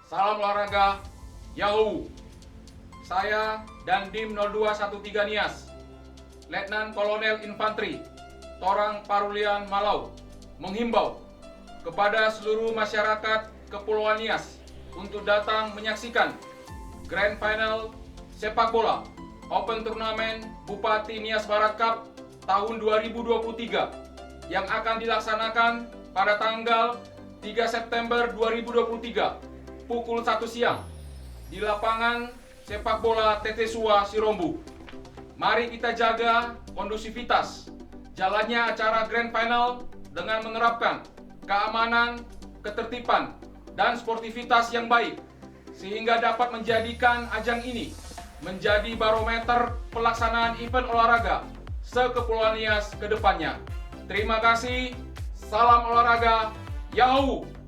Salam olahraga, Yahoo! Saya dan Dim 0213 Nias, Letnan Kolonel Infanteri, Torang Parulian Malau, menghimbau kepada seluruh masyarakat Kepulauan Nias untuk datang menyaksikan Grand Final Sepak Bola Open Turnamen Bupati Nias Barat Cup tahun 2023 yang akan dilaksanakan pada tanggal 3 September 2023 pukul 1 siang di lapangan sepak bola Tetesua Sirombu. Mari kita jaga kondusivitas jalannya acara Grand Final dengan menerapkan keamanan, ketertiban, dan sportivitas yang baik sehingga dapat menjadikan ajang ini menjadi barometer pelaksanaan event olahraga se-Kepulauan Nias ke depannya. Terima kasih, salam olahraga, Yahoo!